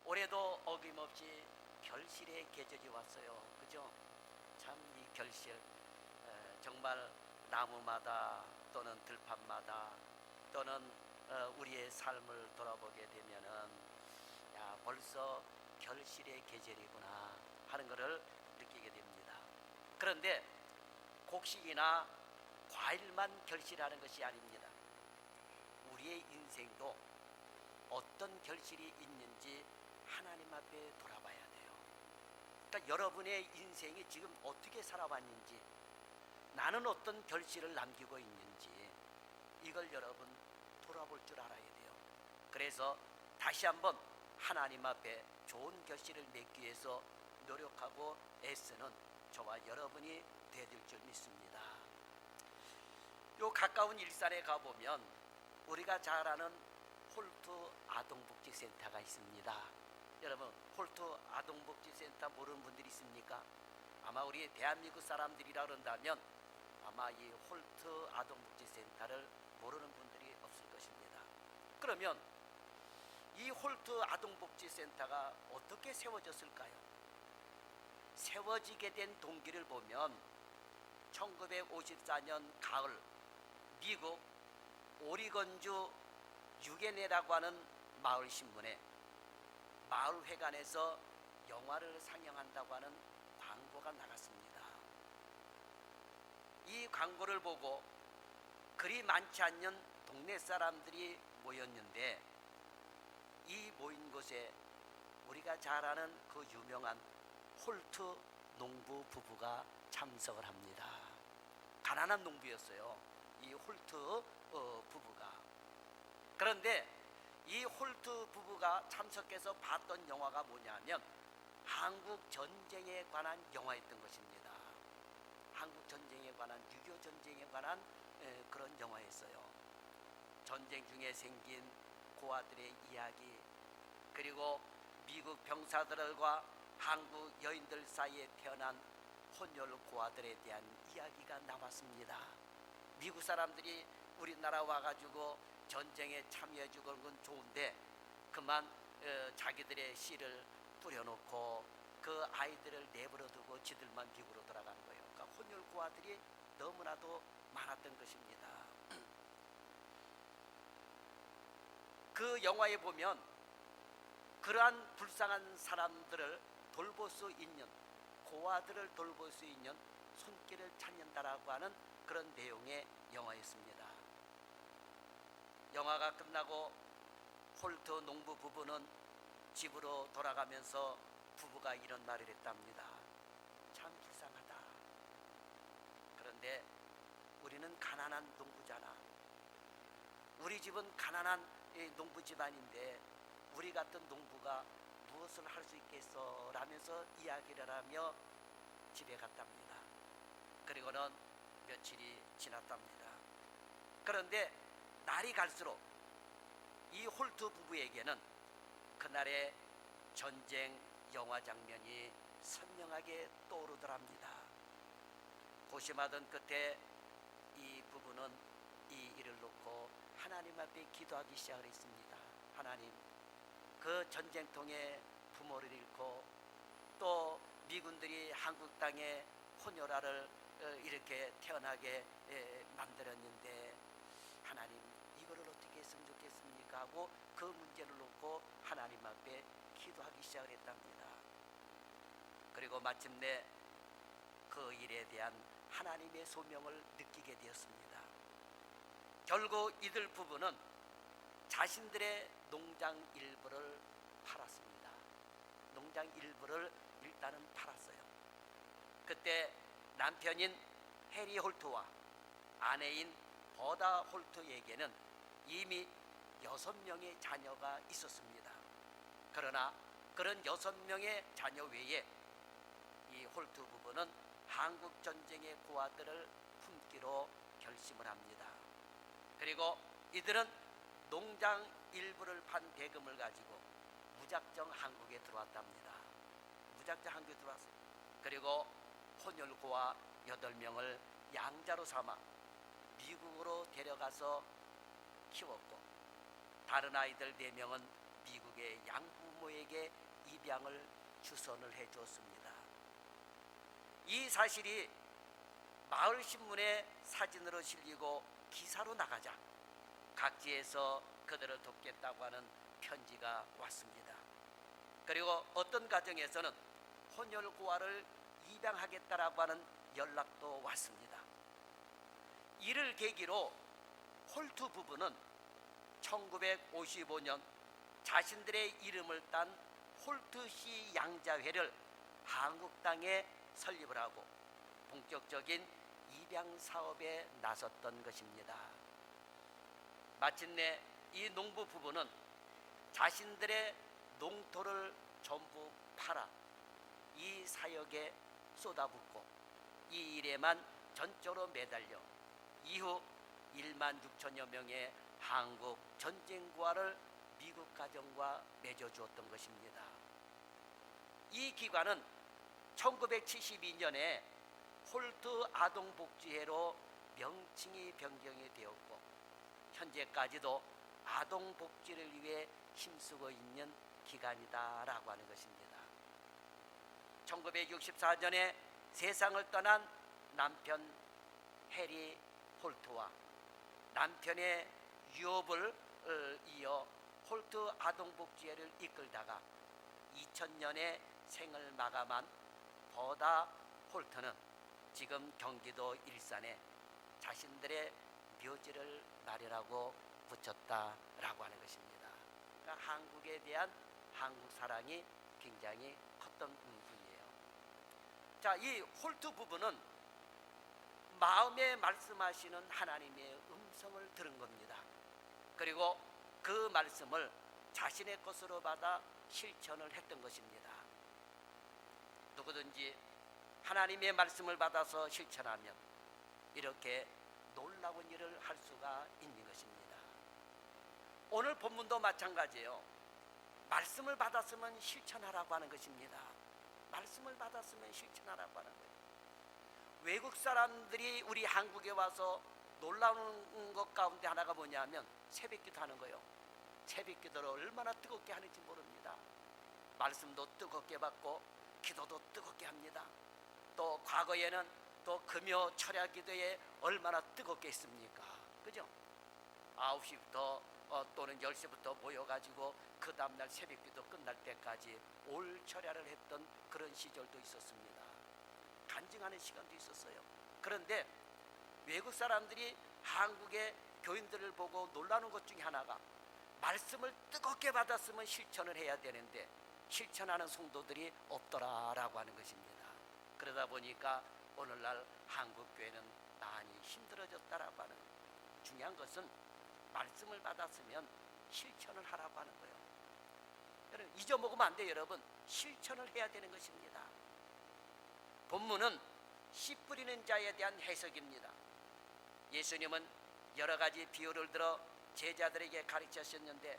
올해도 어김없이 결실의 계절이 왔어요. 그죠? 참 이 결실 정말 나무마다 또는 들판마다 또는 우리의 삶을 돌아보게 되면은 야 벌써 결실의 계절이구나 하는 것을 느끼게 됩니다. 그런데 곡식이나 과일만 결실하는 것이 아닙니다. 우리의 인생도 어떤 결실이 있는지 하나님 앞에 돌아봐야 돼요. 그러니까 여러분의 인생이 지금 어떻게 살아왔는지, 나는 어떤 결실을 남기고 있는지 이걸 여러분 돌아볼 줄 알아야 돼요. 그래서 다시 한번 하나님 앞에 좋은 결실을 맺기 위해서 노력하고 애쓰는 저와 여러분이 되실 줄 믿습니다. 요 가까운 일산에 가보면 우리가 잘 아는 홀트 아동복지센터가 있습니다. 여러분 홀트 아동복지센터 모르는 분들이 있습니까? 아마 우리 대한민국 사람들이라 그런다면 아마 이 홀트 아동복지센터를 모르는 분들이 없을 것입니다. 그러면 이 홀트 아동복지센터가 어떻게 세워졌을까요? 세워지게 된 동기를 보면 1954년 가을 미국 오리건주 유게네라고 하는 마을 신문에 마을 회관에서 영화를 상영한다고 하는 광고가 나갔습니다. 이 광고를 보고 그리 많지 않는 동네 사람들이 모였는데 이 모인 곳에 우리가 잘 아는 그 유명한 홀트 농부 부부가 참석을 합니다. 가난한 농부였어요, 이 홀트 부부가. 그런데 이 홀트 부부가 참석해서 봤던 영화가 뭐냐면 한국 전쟁에 관한 영화였던 것입니다. 한국 전쟁에 관한, 6.25 전쟁에 관한 그런 영화였어요. 전쟁 중에 생긴 고아들의 이야기, 그리고 미국 병사들과 한국 여인들 사이에 태어난 혼혈 고아들에 대한 이야기가 나왔습니다. 미국 사람들이 우리나라 와가지고 전쟁에 참여해 주는 건 좋은데 그만 자기들의 씨를 뿌려놓고 그 아이들을 내버려두고 지들만 미국으로 돌아가는 거예요. 그러니까 혼혈 고아들이 너무나도 많았던 것입니다. 그 영화에 보면 그러한 불쌍한 사람들을 돌볼 수 있는, 고아들을 돌볼 수 있는 손길을 찾는다라고 하는 그런 내용의 영화였습니다. 영화가 끝나고 홀트 농부 부부는 집으로 돌아가면서 부부가 이런 말을 했답니다. 참 불쌍하다. 그런데 우리는 가난한 농부잖아. 우리 집은 가난한 농부 집안인데 우리 같은 농부가 무엇을 할 수 있겠어? 라면서 이야기를 하며 집에 갔답니다. 그리고는 며칠이 지났답니다. 그런데 날이 갈수록 이 홀트 부부에게는 그날의 전쟁 영화 장면이 선명하게 떠오르더랍니다. 고심하던 끝에 이 부부는 이 일을 놓고 하나님 앞에 기도하기 시작을 했습니다. 하나님, 그 전쟁통에 부모를 잃고 또 미군들이 한국 땅에 혼혈아를 이렇게 태어나게 만들었는데 하나님, 이거를 어떻게 했으면 좋겠습니까? 하고 그 문제를 놓고 하나님 앞에 기도하기 시작을 했답니다. 그리고 마침내 그 일에 대한 하나님의 소명을 느끼게 되었습니다. 결국 이들 부부는 자신들의 농장 일부를 팔았습니다. 농장 일부를 일단은 팔았어요. 그때 남편인 해리 홀트와 아내인 버다 홀트에게는 이미 6명의 자녀가 있었습니다. 그러나 그런 6명의 자녀 외에 이 홀트 부부는 한국 전쟁의 고아들을 품기로 결심을 합니다. 그리고 이들은 농장 일부를 판 대금을 가지고 무작정 한국에 들어왔답니다. 무작정 한국에 들어왔어요. 그리고 혼혈 고아 8명을 양자로 삼아 미국으로 데려가서 키웠고 다른 아이들 4명은 미국의 양부모에게 입양을 주선을 해 주었습니다. 이 사실이 마을 신문에 사진으로 실리고 기사로 나가자 각지에서 그들을 돕겠다고 하는 편지가 왔습니다. 그리고 어떤 가정에서는 혼혈고아를 입양하겠다라고 하는 연락도 왔습니다. 이를 계기로 홀트 부부는 1955년 자신들의 이름을 딴 홀트시 양자회를 한국 땅에 설립을 하고 본격적인 입양 사업에 나섰던 것입니다. 마침내 이 농부 부부는 자신들의 농토를 전부 팔아 이 사역에 쏟아붓고 이 일에만 전적으로 매달려 이후 1만 6천여 명의 한국 전쟁고아를 미국 가정과 맺어주었던 것입니다. 이 기관은 1972년에 홀트 아동복지회로 명칭이 변경이 되었고 현재까지도 아동복지를 위해 힘쓰고 있는 기관이다라고 하는 것입니다. 1964년에 세상을 떠난 남편 해리 홀트와 남편의 유업을 이어 홀트 아동복지회를 이끌다가 2000년에 생을 마감한 버다 홀트는 지금 경기도 일산에 자신들의 묘지를 마련하고 붙였다라고 하는 것입니다. 그러니까 한국에 대한 한국 사랑이 굉장히 컸던 분이에요. 자, 이 홀트 부부는 마음에 말씀하시는 하나님의 음성을 들은 겁니다. 그리고 그 말씀을 자신의 것으로 받아 실천을 했던 것입니다. 누구든지 하나님의 말씀을 받아서 실천하면 이렇게 놀라운 일을 할 수가 있는 것입니다. 오늘 본문도 마찬가지예요. 말씀을 받았으면 실천하라고 하는 것입니다. 말씀을 받았으면 실천하라고 하는 거예요. 외국 사람들이 우리 한국에 와서 놀라운 것 가운데 하나가 뭐냐면 새벽기도 하는 거예요. 새벽기도를 얼마나 뜨겁게 하는지 모릅니다. 말씀도 뜨겁게 받고 기도도 뜨겁게 합니다. 또 과거에는 또 금요 철야 기도에 얼마나 뜨겁게 했습니까? 그죠? 9시부터 또는 10시부터 모여가지고 그 다음날 새벽기도 끝날 때까지 올 철야를 했던 그런 시절도 있었습니다. 간증하는 시간도 있었어요. 그런데 외국 사람들이 한국의 교인들을 보고 놀라는 것 중에 하나가 말씀을 뜨겁게 받았으면 실천을 해야 되는데 실천하는 성도들이 없더라라고 하는 것입니다. 그러다 보니까 오늘날 한국교회는 많이 힘들어졌다라고 하는 거예요. 중요한 것은 말씀을 받았으면 실천을 하라고 하는 거예요. 여러분 잊어먹으면 안 돼요. 여러분 실천을 해야 되는 것입니다. 본문은 씨 뿌리는 자에 대한 해석입니다. 예수님은 여러 가지 비유를 들어 제자들에게 가르치셨는데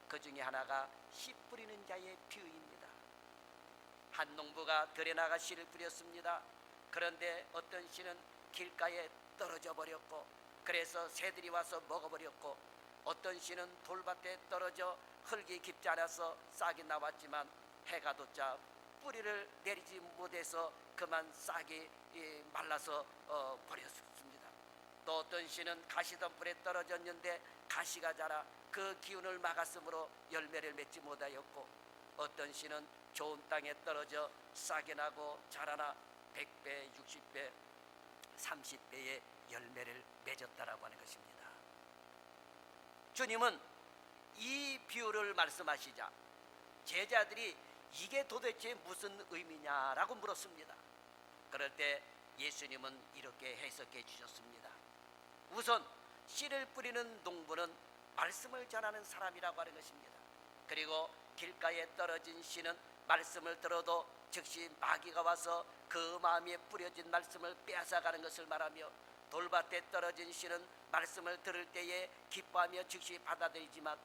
그 중에 하나가 씨 뿌리는 자의 비유입니다. 한 농부가 들에 나가 씨를 뿌렸습니다. 그런데 어떤 씨는 길가에 떨어져 버렸고 그래서 새들이 와서 먹어버렸고 어떤 씨는 돌밭에 떨어져 흙이 깊지 않아서 싹이 나왔지만 해가 돋자 뿌리를 내리지 못해서 그만 싹이 말라서 버렸습니다. 또 어떤 씨는 가시덤불에 떨어졌는데 가시가 자라 그 기운을 막았으므로 열매를 맺지 못하였고 어떤 씨는 좋은 땅에 떨어져 싹이 나고 자라나 100배, 60배, 30배의 열매를 맺었다라고 하는 것입니다. 주님은 이 비유를 말씀하시자 제자들이 이게 도대체 무슨 의미냐라고 물었습니다. 그럴 때 예수님은 이렇게 해석해 주셨습니다. 우선 씨를 뿌리는 농부는 말씀을 전하는 사람이라고 하는 것입니다. 그리고 길가에 떨어진 씨는 말씀을 들어도 즉시 마귀가 와서 그 마음에 뿌려진 말씀을 빼앗아가는 것을 말하며 돌밭에 떨어진 씨는 말씀을 들을 때에 기뻐하며 즉시 받아들이지만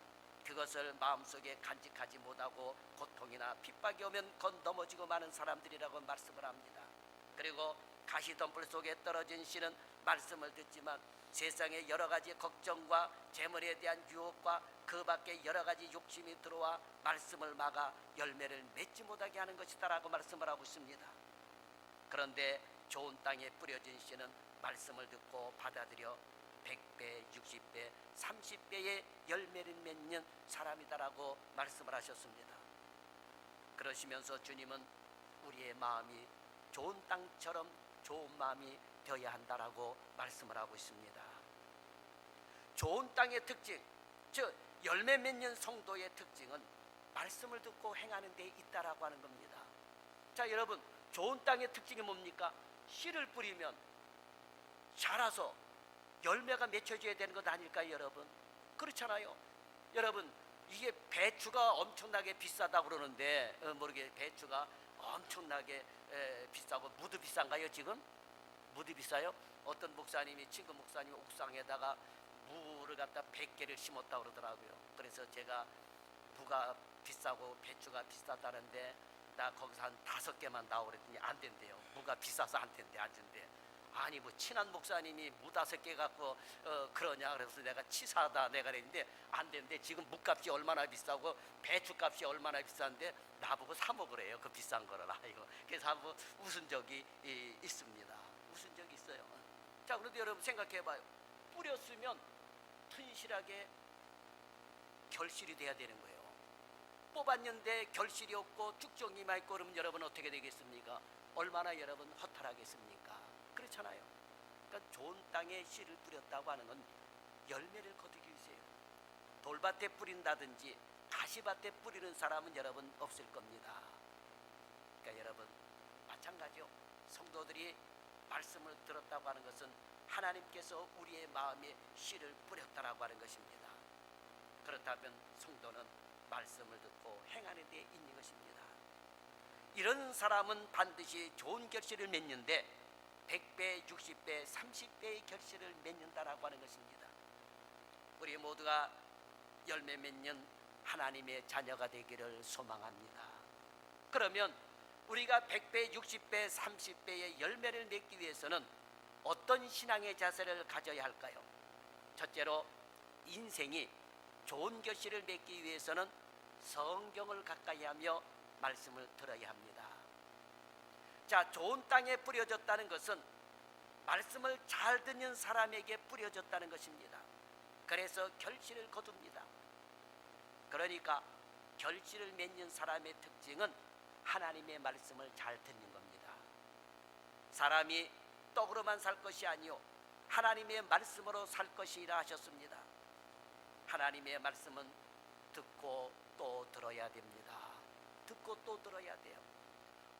그것을 마음속에 간직하지 못하고 고통이나 핍박이 오면 곧 넘어지고 마는 사람들이라고 말씀을 합니다. 그리고 가시덤불 속에 떨어진 씨는 말씀을 듣지만 세상의 여러 가지 걱정과 재물에 대한 유혹과 그 밖에 여러 가지 욕심이 들어와 말씀을 막아 열매를 맺지 못하게 하는 것이다라고 말씀을 하고 있습니다. 그런데 좋은 땅에 뿌려진 씨는 말씀을 듣고 받아들여 100배, 60배, 30배의 열매를 맺는 사람이다라고 말씀을 하셨습니다. 그러시면서 주님은 우리의 마음이 좋은 땅처럼 좋은 마음이 되어야 한다라고 말씀을 하고 있습니다. 좋은 땅의 특징, 즉 열매 맺는 성도의 특징은 말씀을 듣고 행하는 데 있다라고 하는 겁니다. 자, 여러분, 좋은 땅의 특징이 뭡니까? 씨를 뿌리면 자라서 열매가 맺혀져야 되는 것 아닐까요, 여러분? 그렇잖아요. 여러분, 이게 배추가 엄청나게 비싸다고 그러는데 모르게 배추가 엄청나게 비싸고 무드 비싼가요 지금? 무드 비싸요? 어떤 목사님이 친구 목사님 옥상에다가 무를 갖다 100개를 심었다고 그러더라고요. 그래서 제가 무가 비싸고 배추가 비싸다는데 나 거기서 한 5개만 나오고 그랬더니 안 된대요. 무가 비싸서 안 된대, 안 된대. 아니 뭐 친한 목사님이 무 5개 갖고 그러냐 그래서 내가 치사하다 내가 그랬는데 안 된대. 지금 무값이 얼마나 비싸고 배추값이 얼마나 비싼데 나보고 사 먹으래요, 그 비싼 거를. 아이고, 그래서 한번 웃은 적이 있습니다. 웃은 적이 있어요. 자, 그런데 여러분 생각해봐요. 뿌렸으면 튼실하게 결실이 돼야 되는 거예요. 뽑았는데 결실이 없고 쭉정이만 있고 그러면 여러분 어떻게 되겠습니까? 얼마나 여러분 허탈하겠습니까? 그렇잖아요. 그러니까 좋은 땅에 씨를 뿌렸다고 하는 건 열매를 거두기 위해서예요. 돌밭에 뿌린다든지 가시밭에 뿌리는 사람은 여러분 없을 겁니다. 그러니까 여러분 마찬가지요. 성도들이 말씀을 들었다고 하는 것은 하나님께서 우리의 마음에 씨를 뿌렸다라고 하는 것입니다. 그렇다면 성도는 말씀을 듣고 행하는 데 있는 것입니다. 이런 사람은 반드시 좋은 결실을 맺는데 100배, 60배, 30배의 결실을 맺는다라고 하는 것입니다. 우리 모두가 열매 맺는 하나님의 자녀가 되기를 소망합니다. 그러면 우리가 100배, 60배, 30배의 열매를 맺기 위해서는 어떤 신앙의 자세를 가져야 할까요? 첫째로 인생이 좋은 결실을 맺기 위해서는 성경을 가까이 하며 말씀을 들어야 합니다. 자, 좋은 땅에 뿌려졌다는 것은 말씀을 잘 듣는 사람에게 뿌려졌다는 것입니다. 그래서 결실을 거둡니다. 그러니까 결실을 맺는 사람의 특징은 하나님의 말씀을 잘 듣는 겁니다. 사람이 떡으로만 살 것이 아니요 하나님의 말씀으로 살 것이라 하셨습니다. 하나님의 말씀은 듣고 또 들어야 됩니다. 듣고 또 들어야 돼요.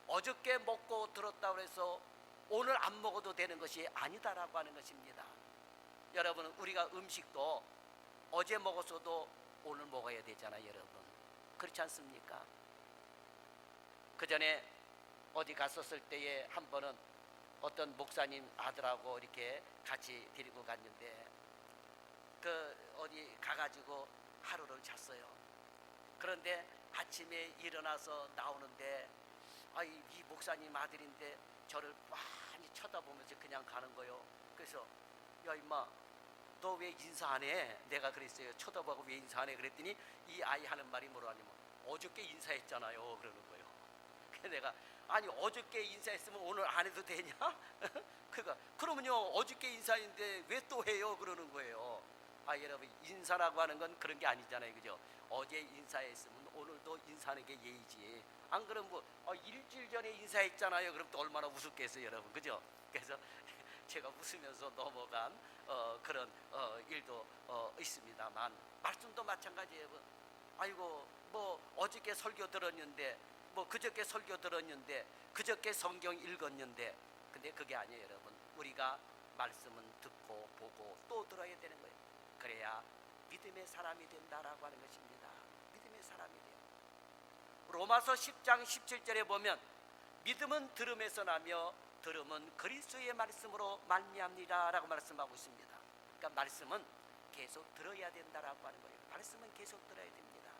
어저께 먹고 들었다고 해서 오늘 안 먹어도 되는 것이 아니다라고 하는 것입니다. 여러분, 우리가 음식도 어제 먹었어도 오늘 먹어야 되잖아요, 여러분. 그렇지 않습니까? 그 전에 어디 갔었을 때에 한 번은 어떤 목사님 아들하고 이렇게 같이 데리고 갔는데 그 어디 가가지고 하루를 잤어요. 그런데 아침에 일어나서 나오는데 이 목사님 아들인데 저를 많이 쳐다보면서 그냥 가는 거예요. 그래서 야 임마 너 왜 인사 안 해? 내가 그랬어요. 쳐다보고 왜 인사 안 해? 그랬더니 이 아이 하는 말이 뭐라냐면 어저께 인사했잖아요 그러는 거예요. 그래서 내가 아니 어저께 인사했으면 오늘 안 해도 되냐? 그러니까 그러면요 어저께 인사했는데 왜 또 해요? 그러는 거예요. 여러분 인사라고 하는 건 그런 게 아니잖아요, 그죠? 어제 인사했으면 오늘도 인사하는 게 예의지. 안 그러면 뭐 일주일 전에 인사했잖아요. 그럼 또 얼마나 우습겠어요, 여러분, 그죠? 그래서 제가 웃으면서 넘어간 그런 일도 있습니다만 말씀도 마찬가지예요. 아이고 뭐 어저께 설교 들었는데 뭐 그저께 설교 들었는데 그저께 성경 읽었는데 근데 그게 아니에요, 여러분. 우리가 말씀은 듣고 보고 또 들어야 되는 거예요. 그래야 믿음의 사람이 된다라고 하는 것입니다. 믿음의 사람이 돼요. 로마서 10장 17절에 보면 믿음은 들음에서 나며 들음은 그리스도의 말씀으로 말미암니다라고 말씀하고 있습니다. 그러니까 말씀은 계속 들어야 된다라고 하는 거예요. 말씀은 계속 들어야 됩니다.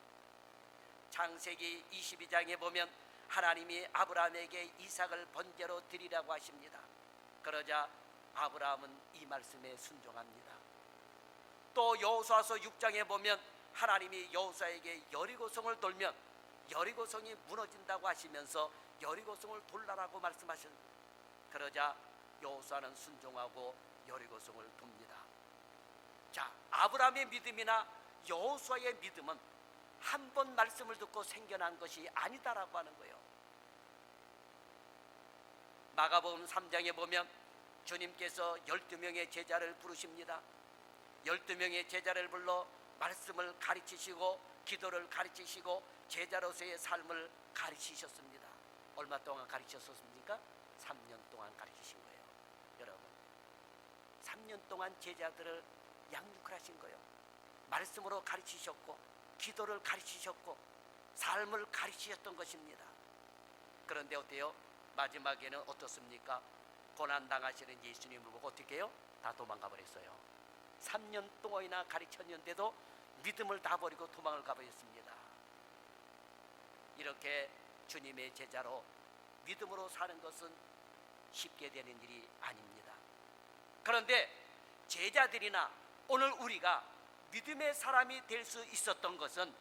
창세기 22장에 보면 하나님이 아브라함에게 이삭을 번제로 드리라고 하십니다. 그러자 아브라함은 이 말씀에 순종합니다. 또 여호수아서 6장에 보면 하나님이 여호수아에게 여리고성을 돌면 여리고성이 무너진다고 하시면서 여리고성을 돌라라고 말씀하셨습니다. 그러자 여호수아는 순종하고 여리고성을 돕니다. 자, 아브라함의 믿음이나 여호수아의 믿음은 한 번 말씀을 듣고 생겨난 것이 아니다라고 하는 거예요. 마가복음 3장에 보면 주님께서 12명의 제자를 부르십니다. 12명의 제자를 불러 말씀을 가르치시고 기도를 가르치시고 제자로서의 삶을 가르치셨습니다. 얼마 동안 가르치셨습니까? 3년 동안 가르치신 거예요. 여러분, 3년 동안 제자들을 양육을 하신 거예요. 말씀으로 가르치셨고 기도를 가르치셨고 삶을 가르치셨던 것입니다. 그런데 어때요? 마지막에는 어떻습니까? 고난당하시는 예수님을 보고 어떻게 해요? 다 도망가 버렸어요. 3년 동안이나 가르쳤는데도 믿음을 다 버리고 도망을 가버렸습니다. 이렇게 주님의 제자로 믿음으로 사는 것은 쉽게 되는 일이 아닙니다. 그런데 제자들이나 오늘 우리가 믿음의 사람이 될 수 있었던 것은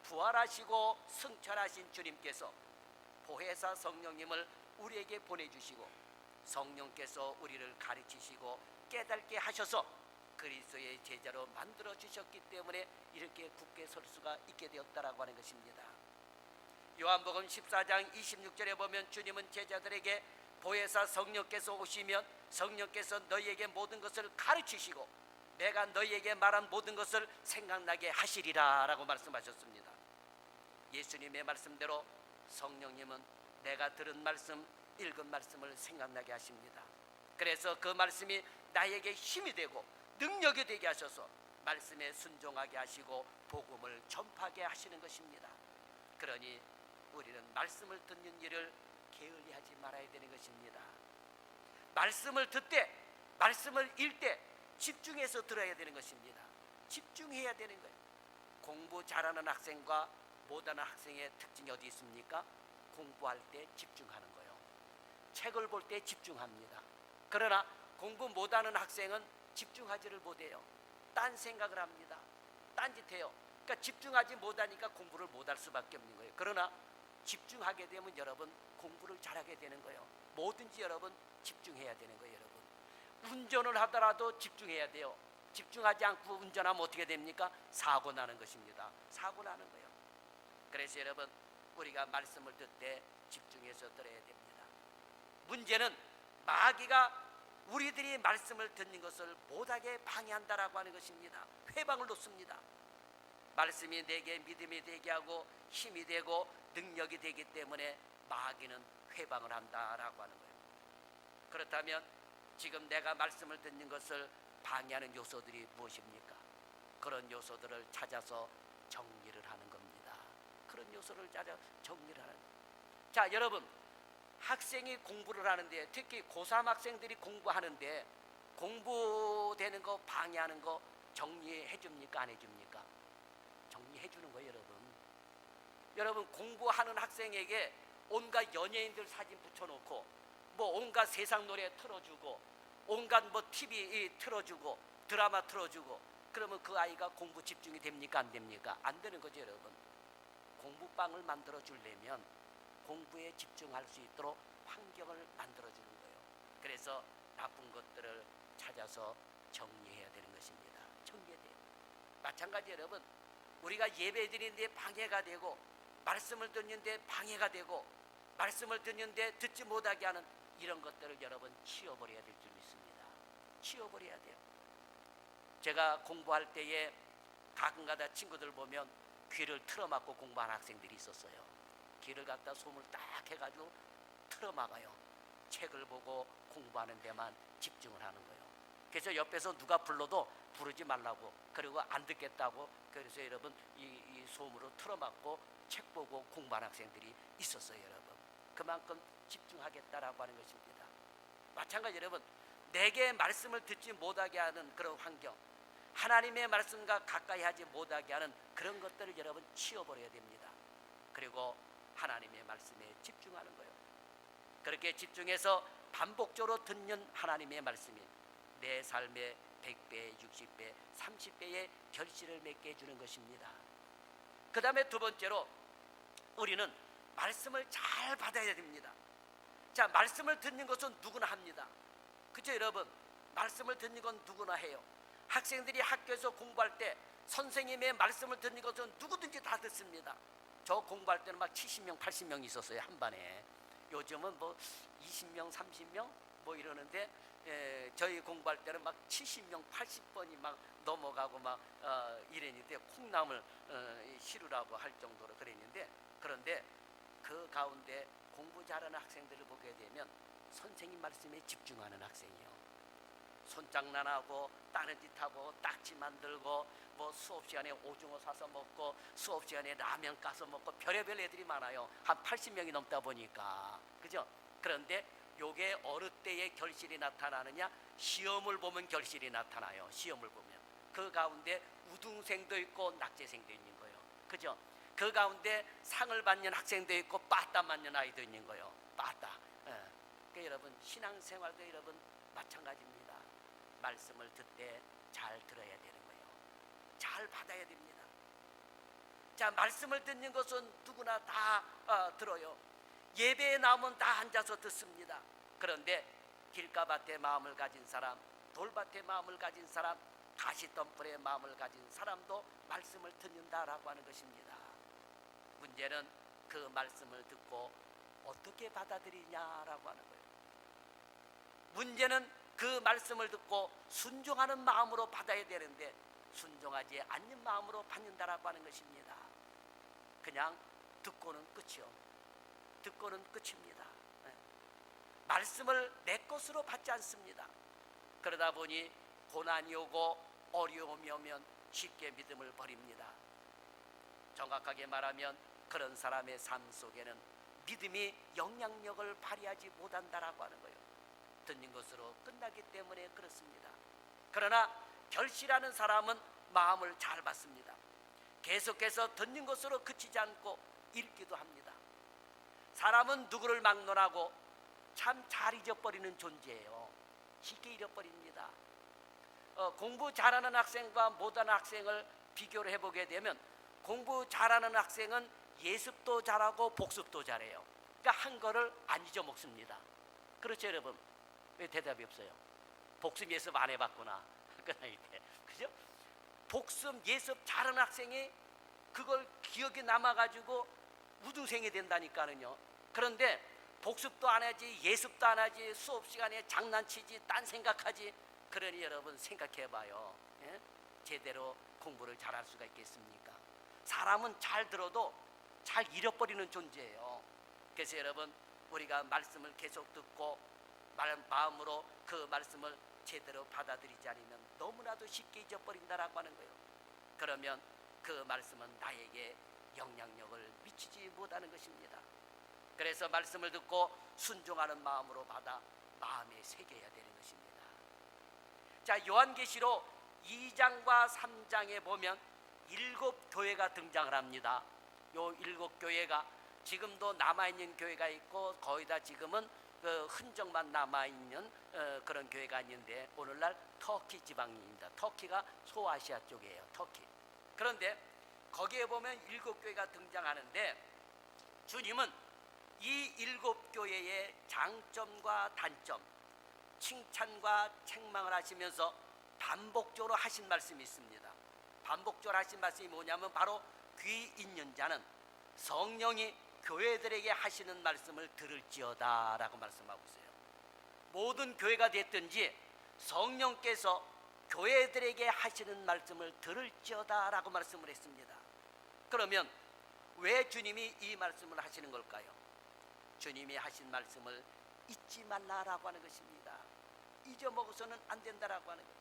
부활하시고 승천하신 주님께서 보혜사 성령님을 우리에게 보내주시고 성령께서 우리를 가르치시고 깨닫게 하셔서 그리스도의 제자로 만들어 주셨기 때문에 이렇게 굳게 설 수가 있게 되었다라고 하는 것입니다. 요한복음 14장 26절에 보면 주님은 제자들에게 보혜사 성령께서 오시면 성령께서 너희에게 모든 것을 가르치시고 내가 너희에게 말한 모든 것을 생각나게 하시리라 라고 말씀하셨습니다. 예수님의 말씀대로 성령님은 내가 들은 말씀, 읽은 말씀을 생각나게 하십니다. 그래서 그 말씀이 나에게 힘이 되고 능력이 되게 하셔서 말씀에 순종하게 하시고 복음을 전파하게 하시는 것입니다. 그러니 우리는 말씀을 듣는 일을 게을리하지 말아야 되는 것입니다. 말씀을 듣되 말씀을 읽되 집중해서 들어야 되는 것입니다. 집중해야 되는 거예요. 공부 잘하는 학생과 못하는 학생의 특징이 어디 있습니까? 공부할 때 집중하는 거예요. 책을 볼 때 집중합니다. 그러나 공부 못하는 학생은 집중하지를 못해요. 딴 생각을 합니다. 딴짓해요. 그러니까 집중하지 못하니까 공부를 못할 수밖에 없는 거예요. 그러나 집중하게 되면 여러분 공부를 잘하게 되는 거예요. 뭐든지 여러분 집중해야 되는 거예요. 여러분 운전을 하더라도 집중해야 돼요. 집중하지 않고 운전하면 어떻게 됩니까? 사고 나는 것입니다. 사고 나는 거예요. 그래서 여러분 우리가 말씀을 듣되 집중해서 들어야 됩니다. 문제는 마귀가 우리들이 말씀을 듣는 것을 못하게 방해한다라고 하는 것입니다. 회방을 놓습니다. 말씀이 내게 믿음이 되게 하고 힘이 되고 능력이 되기 때문에 마귀는 회방을 한다라고 하는 거예요. 그렇다면 지금 내가 말씀을 듣는 것을 방해하는 요소들이 무엇입니까? 그런 요소들을 찾아서 정리를 하는 겁니다. 그런 요소를 찾아 정리를 하는 거예요. 자, 여러분 학생이 공부를 하는데 특히 고3 학생들이 공부하는데 공부되는 거 방해하는 거 정리해 줍니까? 안 해줍니까? 정리해 주는 거예요. 여러분 공부하는 학생에게 온갖 연예인들 사진 붙여놓고 뭐 온갖 세상 노래 틀어주고 온갖 뭐 TV 틀어주고 드라마 틀어주고 그러면 그 아이가 공부 집중이 됩니까? 안 됩니까? 안 되는 거죠. 여러분 공부방을 만들어 주려면 공부에 집중할 수 있도록 환경을 만들어 주는 거예요. 그래서 나쁜 것들을 찾아서 정리해야 되는 것입니다. 정리해야 돼요. 마찬가지 여러분 우리가 예배 드리는데 방해가 되고 말씀을 듣는데 방해가 되고 말씀을 듣는데 듣지 못하게 하는 이런 것들을 여러분 치워버려야 될 줄 믿습니다. 치워버려야 돼요. 제가 공부할 때에 가끔가다 친구들 보면 귀를 틀어막고 공부하는 학생들이 있었어요. 귀를 갖다 솜을 딱 해가지고 틀어막아요. 책을 보고 공부하는 데만 집중을 하는 거예요. 그래서 옆에서 누가 불러도 부르지 말라고 그리고 안 듣겠다고 그래서 여러분 이 솜으로 틀어막고 책 보고 공부하는 학생들이 있었어요. 여러분 그만큼 집중하겠다라고 하는 것입니다. 마찬가지 여러분 내게 말씀을 듣지 못하게 하는 그런 환경 하나님의 말씀과 가까이 하지 못하게 하는 그런 것들을 여러분 치워버려야 됩니다. 그리고 하나님의 말씀에 집중하는 거예요. 그렇게 집중해서 반복적으로 듣는 하나님의 말씀이 내 삶의 100배, 60배, 30배의 결실을 맺게 해주는 것입니다. 그 다음에 두 번째로 우리는 말씀을 잘 받아야 됩니다. 자, 말씀을 듣는 것은 누구나 합니다. 그죠 여러분? 말씀을 듣는 건 누구나 해요. 학생들이 학교에서 공부할 때 선생님의 말씀을 듣는 것은 누구든지 다 듣습니다. 저 공부할 때는 막 70명, 80명 있었어요, 한 반에. 요즘은 뭐 20명, 30명 뭐 이러는데 저희 공부할 때는 막 70명, 80번이 막 넘어가고 막 이랬는데 콩나물 실으라고 할 정도로 그랬는데, 그런데 그 가운데 공부 잘하는 학생들을 보게 되면 선생님 말씀에 집중하는 학생이요. 손장난하고 다른 짓하고 딱지 만들고 뭐 수업 시간에 오징어 사서 먹고 수업 시간에 라면 까서 먹고 별의별 애들이 많아요. 한 80명이 넘다 보니까, 그죠? 그런데 요게 어느 때에 결실이 나타나느냐? 시험을 보면 결실이 나타나요. 시험을 보면 그 가운데 우등생도 있고 낙제생도 있는 거예요. 그죠? 그 가운데 상을 받는 학생도 있고 빠따 맞는 아이도 있는 거예요. 빠따. 그러니까 여러분 신앙생활도 여러분 마찬가지입니다. 말씀을 듣되 잘 들어야 되는 거예요. 잘 받아야 됩니다. 자, 말씀을 듣는 것은 누구나 다 들어요. 예배에 나오면 다 앉아서 듣습니다. 그런데 길가밭의 마음을 가진 사람, 돌밭의 마음을 가진 사람, 가시덤불의 마음을 가진 사람도 말씀을 듣는다라고 하는 것입니다. 문제는 그 말씀을 듣고 어떻게 받아들이냐라고 하는 거예요. 문제는 그 말씀을 듣고 순종하는 마음으로 받아야 되는데 순종하지 않는 마음으로 받는다라고 하는 것입니다. 그냥 듣고는 끝이요. 듣고는 끝입니다. 말씀을 내 것으로 받지 않습니다. 그러다 보니 고난이 오고 어려움이 오면 쉽게 믿음을 버립니다. 정확하게 말하면 그런 사람의 삶 속에는 믿음이 영향력을 발휘하지 못한다라고 하는 거예요. 듣는 것으로 끝나기 때문에 그렇습니다. 그러나 결실하는 사람은 마음을 잘 받습니다. 계속해서 듣는 것으로 그치지 않고 읽기도 합니다. 사람은 누구를 막론하고 참 잘 잊어버리는 존재예요. 쉽게 잃어버립니다. 공부 잘하는 학생과 못하는 학생을 비교를 해보게 되면 공부 잘하는 학생은 예습도 잘하고 복습도 잘해요. 그러니까 한 거를 안 잊어먹습니다. 그렇죠 여러분? 왜 대답이 없어요? 복습 예습 안 해봤구나. 그 나이 때, 그죠? 복습 예습 잘하는 학생이 그걸 기억에 남아가지고 우등생이 된다니까는요. 그런데 복습도 안 하지, 예습도 안 하지, 수업 시간에 장난치지, 딴 생각하지. 그러니 여러분 생각해봐요. 예? 제대로 공부를 잘할 수가 있겠습니까? 사람은 잘 들어도 잘 잃어버리는 존재예요. 그래서 여러분 우리가 말씀을 계속 듣고 마음으로 그 말씀을 제대로 받아들이지 않으면 너무나도 쉽게 잊어버린다라고 하는 거예요. 그러면 그 말씀은 나에게 영향력을 미치지 못하는 것입니다. 그래서 말씀을 듣고 순종하는 마음으로 받아 마음에 새겨야 되는 것입니다. 자, 요한계시록 2장과 3장에 보면 7교회가 등장을 합니다. 요 7교회가 지금도 남아있는 교회가 있고 거의 다 지금은 그 흔적만 남아있는 그런 교회가 있는데 오늘날 터키 지방입니다. 터키가 소아시아 쪽이에요. 터키. 그런데 거기에 보면 7교회가 등장하는데 주님은 이 7교회의 장점과 단점, 칭찬과 책망을 하시면서 반복적으로 하신 말씀이 있습니다. 반복적으로 하신 말씀이 뭐냐면 바로 귀 있는 자는 성령이 교회들에게 하시는 말씀을 들을지어다 라고 말씀하고 있어요. 모든 교회가 됐든지 성령께서 교회들에게 하시는 말씀을 들을지어다 라고 말씀을 했습니다. 그러면 왜 주님이 이 말씀을 하시는 걸까요? 주님이 하신 말씀을 잊지 말라라고 하는 것입니다. 잊어먹어서는 안 된다라고 하는 것,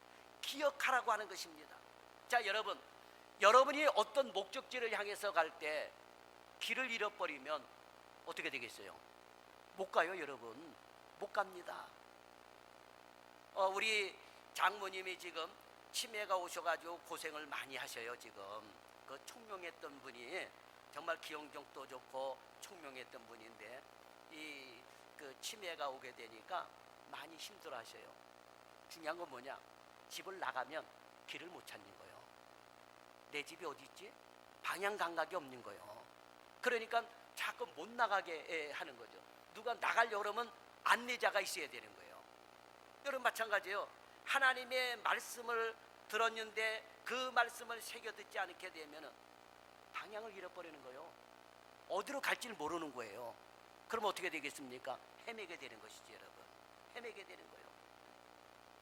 기억하라고 하는 것입니다. 자, 여러분이 어떤 목적지를 향해서 갈 때 길을 잃어버리면 어떻게 되겠어요? 못 가요, 여러분. 못 갑니다. 우리 장모님이 지금 치매가 오셔가지고 고생을 많이 하셔요. 지금 그 총명했던 분이 정말 기억력도 좋고 총명했던 분인데 이 그 치매가 오게 되니까 많이 힘들어하셔요. 중요한 건 뭐냐? 집을 나가면 길을 못 찾는 거예요. 내 집이 어디 있지? 방향 감각이 없는 거예요. 그러니까 자꾸 못 나가게 하는 거죠. 누가 나가려고 그러면 안내자가 있어야 되는 거예요. 여러분 마찬가지예요. 하나님의 말씀을 들었는데 그 말씀을 새겨 듣지 않게 되면 방향을 잃어버리는 거예요. 어디로 갈지를 모르는 거예요. 그럼 어떻게 되겠습니까? 헤매게 되는 것이죠, 여러분. 헤매게 되는 거예요.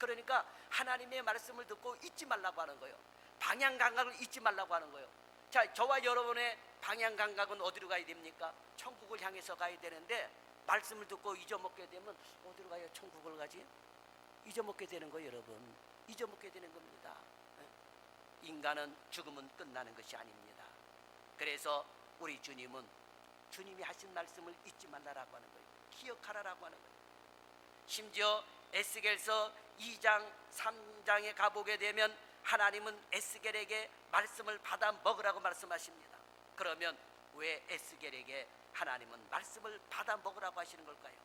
그러니까 하나님의 말씀을 듣고 잊지 말라고 하는 거예요. 방향 감각을 잊지 말라고 하는 거예요. 자, 저와 여러분의 방향 감각은 어디로 가야 됩니까? 천국을 향해서 가야 되는데 말씀을 듣고 잊어먹게 되면 어디로 가야 천국을 가지? 잊어먹게 되는 거예요, 여러분. 잊어먹게 되는 겁니다. 인간은 죽으면 끝나는 것이 아닙니다. 그래서 우리 주님은 주님이 하신 말씀을 잊지 말라라고 하는 거예요. 기억하라라고 하는 거예요. 심지어 에스겔서 2장 3장에 가보게 되면 하나님은 에스겔에게 말씀을 받아 먹으라고 말씀하십니다. 그러면 왜 에스겔에게 하나님은 말씀을 받아 먹으라고 하시는 걸까요?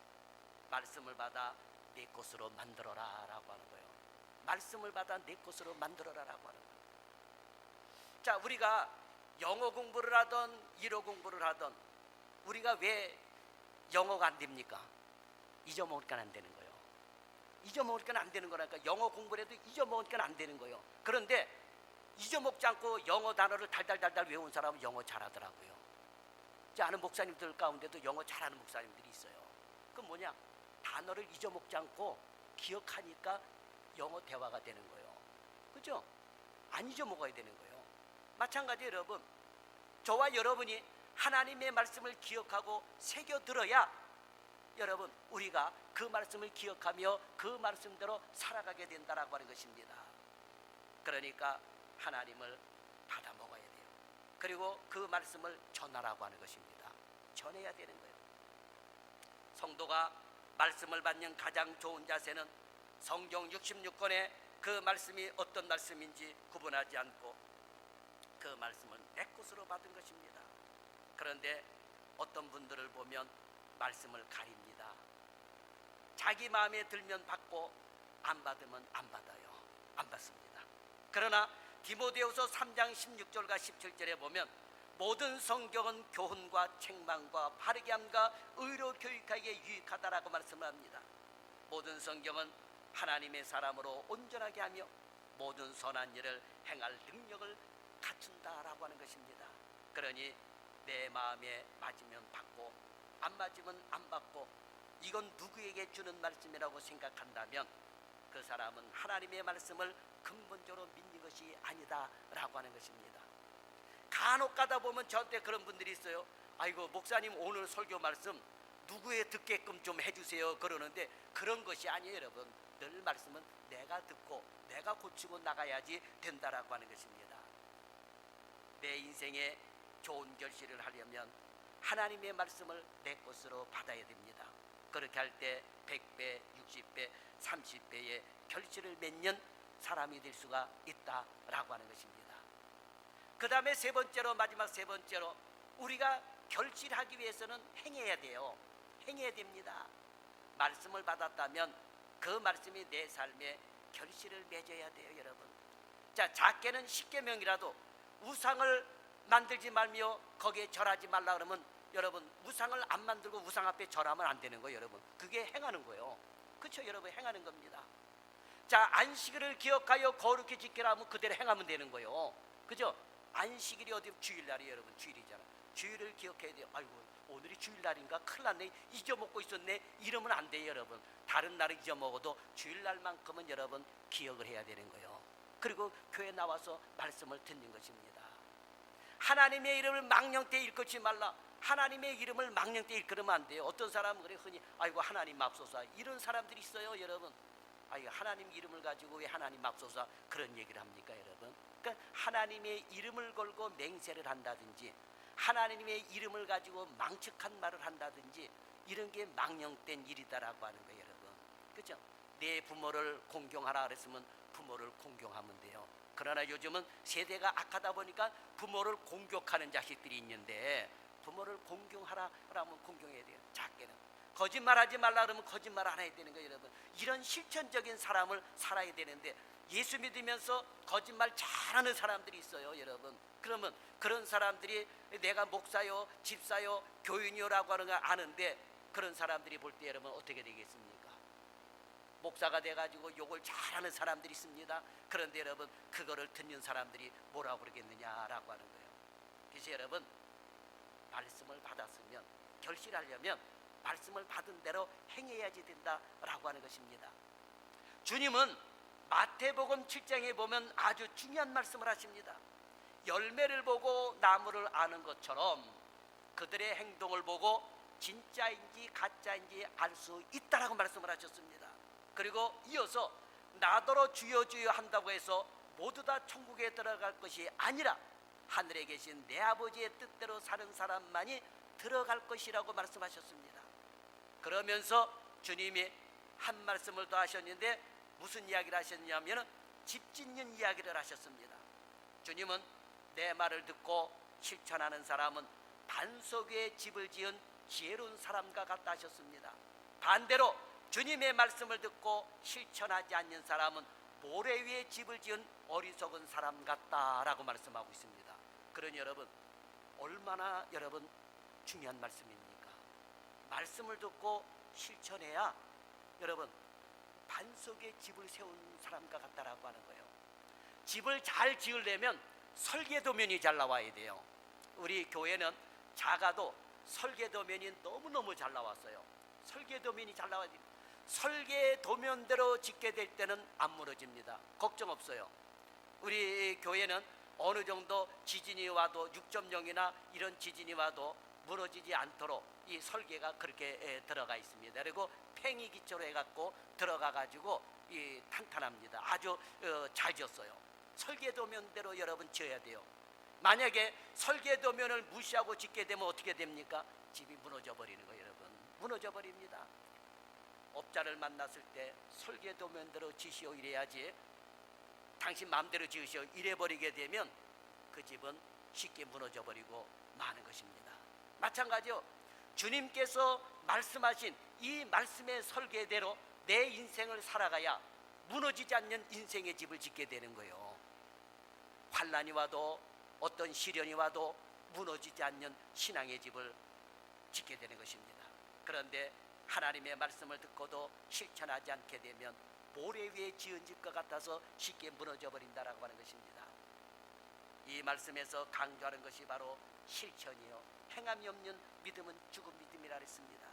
말씀을 받아 내 것으로 만들어라 라고 하는 거예요. 말씀을 받아 내 것으로 만들어라 라고 하는 거예요. 자, 우리가 영어 공부를 하던 일어 공부를 하던 우리가 왜 영어가 안 됩니까? 잊어먹으니까 안 되는 거예요. 잊어먹으니까 안 되는 거라니까. 영어 공부를 해도 잊어먹으니까 안 되는 거예요. 그런데 잊어먹지 않고 영어 단어를 달달달달 외운 사람은 영어 잘하더라고요. 제 아는 목사님들 가운데도 영어 잘하는 목사님들이 있어요. 그건 뭐냐? 단어를 잊어먹지 않고 기억하니까 영어 대화가 되는 거예요. 그죠? 안 잊어먹어야 되는 거예요. 마찬가지 여러분, 저와 여러분이 하나님의 말씀을 기억하고 새겨들어야 여러분 우리가 그 말씀을 기억하며 그 말씀대로 살아가게 된다라고 하는 것입니다. 그러니까 하나님을 받아 먹어야 돼요. 그리고 그 말씀을 전하라고 하는 것입니다. 전해야 되는 거예요. 성도가 말씀을 받는 가장 좋은 자세는 성경 66권에 그 말씀이 어떤 말씀인지 구분하지 않고 그 말씀을 내 것으로 받은 것입니다. 그런데 어떤 분들을 보면 말씀을 가립니다. 자기 마음에 들면 받고 안 받으면 안 받아요. 안 받습니다. 그러나 디모데후서 3장 16절과 17절에 보면 모든 성경은 교훈과 책망과 바르게 함과 의로 교육하기에 유익하다라고 말씀을 합니다. 모든 성경은 하나님의 사람으로 온전하게 하며 모든 선한 일을 행할 능력을 갖춘다라고 하는 것입니다. 그러니 내 마음에 맞으면 받고 안 맞으면 안 받고 이건 누구에게 주는 말씀이라고 생각한다면 그 사람은 하나님의 말씀을 근본적으로 믿는 것이 아니다라고 하는 것입니다. 간혹 가다 보면 저한테 그런 분들이 있어요. 아이고 목사님 오늘 설교 말씀 누구에 듣게끔 좀 해주세요 그러는데 그런 것이 아니에요. 여러분 늘 말씀은 내가 듣고 내가 고치고 나가야지 된다라고 하는 것입니다. 내 인생에 좋은 결실을 하려면 하나님의 말씀을 내 것으로 받아야 됩니다. 그렇게 할 때 100배, 60배, 30배의 결실을 맺는 사람이 될 수가 있다라고 하는 것입니다. 그 다음에 세 번째로 마지막 세 번째로 우리가 결실하기 위해서는 행해야 돼요. 행해야 됩니다. 말씀을 받았다면 그 말씀이 내 삶에 결실을 맺어야 돼요. 여러분 자 작게는 10계명이라도 우상을 만들지 말며 거기에 절하지 말라 그러면 여러분 우상을 안 만들고 우상 앞에 절하면 안 되는 거예요. 여러분 그게 행하는 거예요. 그렇죠 여러분 행하는 겁니다. 자 안식일을 기억하여 거룩히 지키라 하면 그대로 행하면 되는 거예요. 그죠? 안식일이 어디 주일날이에요. 여러분 주일이잖아. 주일을 기억해야 돼요. 아이고 오늘이 주일날인가 큰일 났네 잊어먹고 있었네 이러면 안 돼요. 여러분 다른 날을 잊어먹어도 주일날만큼은 여러분 기억을 해야 되는 거예요. 그리고 교회 나와서 말씀을 듣는 것입니다. 하나님의 이름을 망령되이 일컫지 말라. 하나님의 이름을 망령되이 일컬으면 안 돼요. 어떤 사람은 그래 흔히 아이고 하나님 맙소사 이런 사람들이 있어요. 여러분 아이고 하나님 이름을 가지고 왜 하나님 맙소사 그런 얘기를 합니까 여러분? 그러니까 하나님의 이름을 걸고 맹세를 한다든지 하나님의 이름을 가지고 망측한 말을 한다든지 이런 게 망령된 일이다라고 하는 거예요. 여러분 그렇죠? 내 부모를 공경하라 그랬으면 부모를 공경하면 돼요. 그러나 요즘은 세대가 악하다 보니까 부모를 공격하는 자식들이 있는데 부모를 공경하라 그러면 공경해야 돼요. 작게는 거짓말하지 말라 그러면 거짓말 안 해야 되는 거예요, 여러분. 이런 실천적인 사람을 살아야 되는데 예수 믿으면서 거짓말 잘하는 사람들이 있어요, 여러분. 그러면 그런 사람들이 내가 목사요, 집사요, 교인이요라고 하는 거 아는데 그런 사람들이 볼 때 여러분 어떻게 되겠습니까? 목사가 돼가지고 욕을 잘하는 사람들이 있습니다. 그런데 여러분 그거를 듣는 사람들이 뭐라고 그러겠느냐라고 하는 거예요. 그래서 여러분 말씀을 받았으면 결실하려면 말씀을 받은 대로 행해야지 된다라고 하는 것입니다. 주님은 마태복음 7장에 보면 아주 중요한 말씀을 하십니다. 열매를 보고 나무를 아는 것처럼 그들의 행동을 보고 진짜인지 가짜인지 알 수 있다라고 말씀을 하셨습니다. 그리고 이어서 나더러 주여 주여 한다고 해서 모두 다 천국에 들어갈 것이 아니라 하늘에 계신 내 아버지의 뜻대로 사는 사람만이 들어갈 것이라고 말씀하셨습니다. 그러면서 주님이 한 말씀을 더 하셨는데 무슨 이야기를 하셨냐면 집 짓는 이야기를 하셨습니다. 주님은 내 말을 듣고 실천하는 사람은 반석 위에 집을 지은 지혜로운 사람과 같다 하셨습니다. 반대로 주님의 말씀을 듣고 실천하지 않는 사람은 모래 위에 집을 지은 어리석은 사람 같다라고 말씀하고 있습니다. 그러니 여러분 얼마나 여러분 중요한 말씀입니까? 말씀을 듣고 실천해야 여러분 반석 위에 집을 세운 사람과 같다라고 하는 거예요. 집을 잘 지으려면 설계도면이 잘 나와야 돼요. 우리 교회는 작아도 설계도면이 너무너무 잘 나왔어요. 설계도면이 잘 나와야 됩니다. 설계도면대로 짓게 될 때는 안 무너집니다. 걱정 없어요. 우리 교회는 어느 정도 지진이 와도 6.0이나 이런 지진이 와도 무너지지 않도록 이 설계가 그렇게 들어가 있습니다. 그리고 팽이 기초로 해갖고 들어가 가지고 이 탄탄합니다. 아주 잘 지었어요. 설계도면대로 여러분 지어야 돼요. 만약에 설계도면을 무시하고 짓게 되면 어떻게 됩니까? 집이 무너져 버리는 거예요, 여러분. 무너져 버립니다. 업자를 만났을 때 설계도면대로 지시오 이래야지 당신 마음대로 지으시오 이래 버리게 되면 그 집은 쉽게 무너져 버리고 마는 것입니다. 마찬가지요. 주님께서 말씀하신 이 말씀의 설계대로 내 인생을 살아가야 무너지지 않는 인생의 집을 짓게 되는 거예요. 환난이 와도 어떤 시련이 와도 무너지지 않는 신앙의 집을 짓게 되는 것입니다. 그런데 하나님의 말씀을 듣고도 실천하지 않게 되면 모래 위에 지은 집과 같아서 쉽게 무너져 버린다라고 하는 것입니다. 이 말씀에서 강조하는 것이 바로 실천이요. 행함이 없는 믿음은 죽은 믿음이라 했습니다.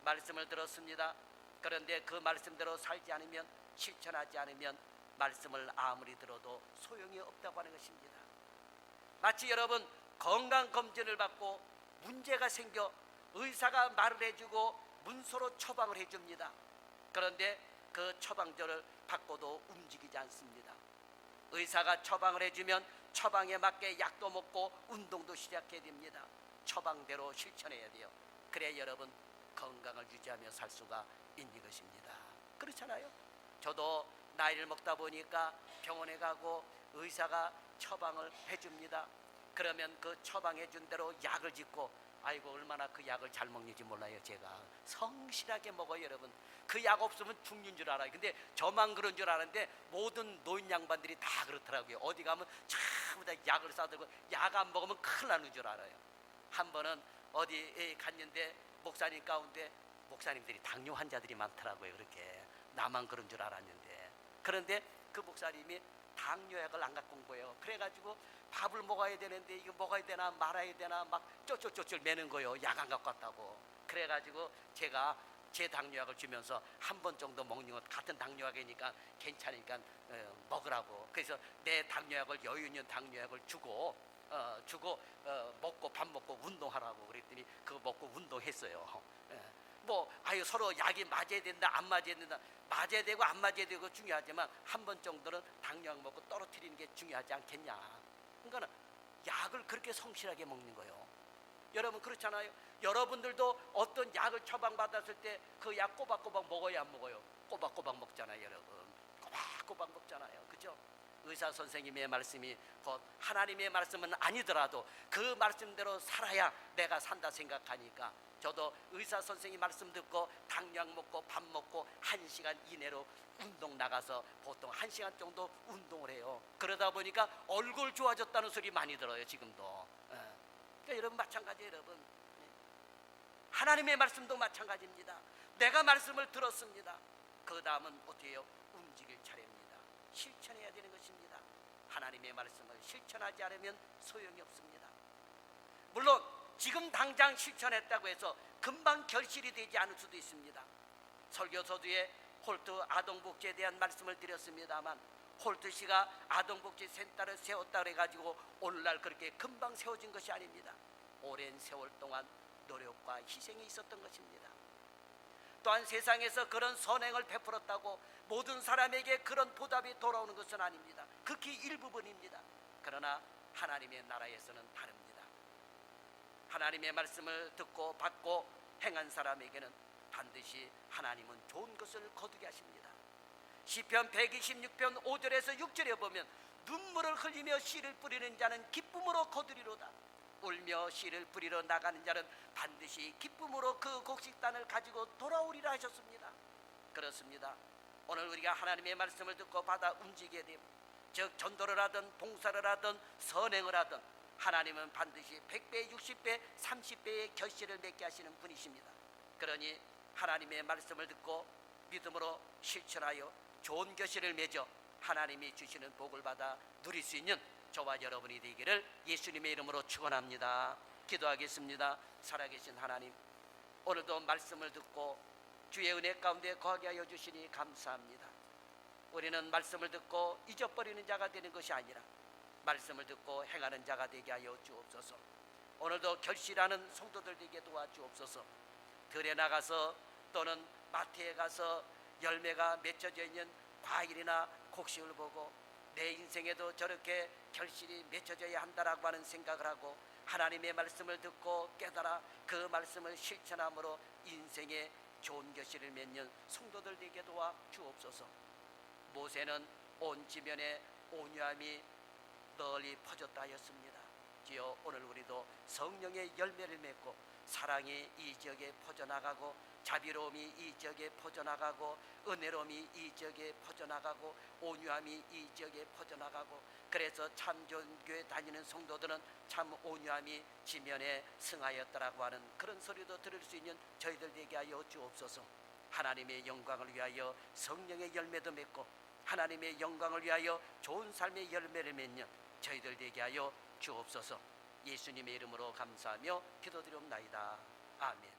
말씀을 들었습니다. 그런데 그 말씀대로 살지 않으면 실천하지 않으면 말씀을 아무리 들어도 소용이 없다고 하는 것입니다. 마치 여러분 건강검진을 받고 문제가 생겨 의사가 말을 해주고 문서로 처방을 해줍니다. 그런데 그 처방전을 받고도 움직이지 않습니다. 의사가 처방을 해주면 처방에 맞게 약도 먹고 운동도 시작해야 됩니다. 처방대로 실천해야 돼요. 그래야 여러분 건강을 유지하며 살 수가 있는 것입니다. 그렇잖아요. 저도 나이를 먹다 보니까 병원에 가고 의사가 처방을 해줍니다. 그러면 그 처방해 준 대로 약을 짓고 아이고 얼마나 그 약을 잘 먹는지 몰라요. 제가 성실하게 먹어요, 여러분. 그 약 없으면 죽는 줄 알아요. 근데 저만 그런 줄 아는데 모든 노인 양반들이 다 그렇더라고요. 어디 가면 전부 다 약을 싸들고 약 안 먹으면 큰일 나는 줄 알아요. 한 번은 어디 갔는데 목사님 가운데 목사님들이 당뇨 환자들이 많더라고요. 그렇게 나만 그런 줄 알았는데 그런데 그 목사님이 당뇨약을 안 갖고 온 거예요. 그래가지고 밥을 먹어야 되는데 이거 먹어야 되나 말아야 되나 막 쫄쫄쫄쫄 매는 거예요. 약 안 갖고 왔다고. 그래가지고 제가 제 당뇨약을 주면서 한 번 정도 먹는 것 같은 당뇨약이니까 괜찮으니까 먹으라고. 그래서 내 당뇨약을 여유 있는 당뇨약을 주고 먹고 밥 먹고 운동하라고 그랬더니 그거 먹고 운동했어요. 뭐 아유 서로 약이 맞아야 된다 안 맞아야 된다 맞아야 되고 안 맞아야 되고 중요하지만 한 번 정도는 당뇨약 먹고 떨어뜨리는 게 중요하지 않겠냐. 그러니까 약을 그렇게 성실하게 먹는 거예요. 여러분 그렇잖아요. 여러분들도 어떤 약을 처방받았을 때 그 약 꼬박꼬박 먹어야 안 먹어요? 꼬박꼬박 먹잖아요, 여러분. 꼬박꼬박 먹잖아요, 그죠? 의사 선생님의 말씀이 곧 하나님의 말씀은 아니더라도 그 말씀대로 살아야 내가 산다 생각하니까 저도 의사 선생님 말씀 듣고 당약 먹고 밥 먹고 1시간 이내로 운동 나가서 보통 1시간 정도 운동을 해요. 그러다 보니까 얼굴 좋아졌다는 소리 많이 들어요 지금도. 그러니까 여러분 마찬가지예요. 여러분 하나님의 말씀도 마찬가지입니다. 내가 말씀을 들었습니다. 그 다음은 어떻게 해요? 움직일 차례입니다. 실천해야 되는 것입니다. 하나님의 말씀을 실천하지 않으면 소용이 없습니다. 물론 지금 당장 실천했다고 해서 금방 결실이 되지 않을 수도 있습니다. 설교서두에 홀트 아동복지에 대한 말씀을 드렸습니다만 홀트시가 아동복지 센터를 세웠다고 해가지고 오늘날 그렇게 금방 세워진 것이 아닙니다. 오랜 세월 동안 노력과 희생이 있었던 것입니다. 또한 세상에서 그런 선행을 베풀었다고 모든 사람에게 그런 보답이 돌아오는 것은 아닙니다. 극히 일부분입니다. 그러나 하나님의 나라에서는 다릅니다. 하나님의 말씀을 듣고 받고 행한 사람에게는 반드시 하나님은 좋은 것을 거두게 하십니다. 시편 126편 5절에서 6절에 보면 눈물을 흘리며 씨를 뿌리는 자는 기쁨으로 거두리로다. 울며 씨를 뿌리러 나가는 자는 반드시 기쁨으로 그 곡식단을 가지고 돌아오리라 하셨습니다. 그렇습니다. 오늘 우리가 하나님의 말씀을 듣고 받아 움직이게 되면 즉 전도를 하든 봉사를 하든 선행을 하든 하나님은 반드시 100배, 60배, 30배의 결실을 맺게 하시는 분이십니다. 그러니 하나님의 말씀을 듣고 믿음으로 실천하여 좋은 결실을 맺어 하나님이 주시는 복을 받아 누릴 수 있는 저와 여러분이 되기를 예수님의 이름으로 축원합니다. 기도하겠습니다. 살아계신 하나님, 오늘도 말씀을 듣고 주의 은혜 가운데 거하게 하여 주시니 감사합니다. 우리는 말씀을 듣고 잊어버리는 자가 되는 것이 아니라 말씀을 듣고 행하는 자가 되게 하여 주옵소서. 오늘도 결실하는 성도들 되게 도와주옵소서. 들에 나가서 또는 마트에 가서 열매가 맺혀져 있는 과일이나 곡식을 보고 내 인생에도 저렇게 결실이 맺혀져야 한다라고 하는 생각을 하고 하나님의 말씀을 듣고 깨달아 그 말씀을 실천함으로 인생에 좋은 결실을 맺는 성도들 되게 도와 주옵소서. 모세는 온 지면에 온유함이 널리 퍼졌다 하였습니다. 주여, 오늘 우리도 성령의 열매를 맺고 사랑이 이 지역에 퍼져나가고 자비로움이 이 지역에 퍼져나가고 은혜로움이 이 지역에 퍼져나가고 온유함이 이 지역에 퍼져나가고 그래서 참 좋은 교회 다니는 성도들은 참 온유함이 지면에 승하였다라고 하는 그런 소리도 들을 수 있는 저희들 되게 하여 주옵소서. 하나님의 영광을 위하여 성령의 열매도 맺고 하나님의 영광을 위하여 좋은 삶의 열매를 맺는 저희들 되게 하여 주옵소서. 예수님의 이름으로 감사하며 기도드리옵나이다. 아멘.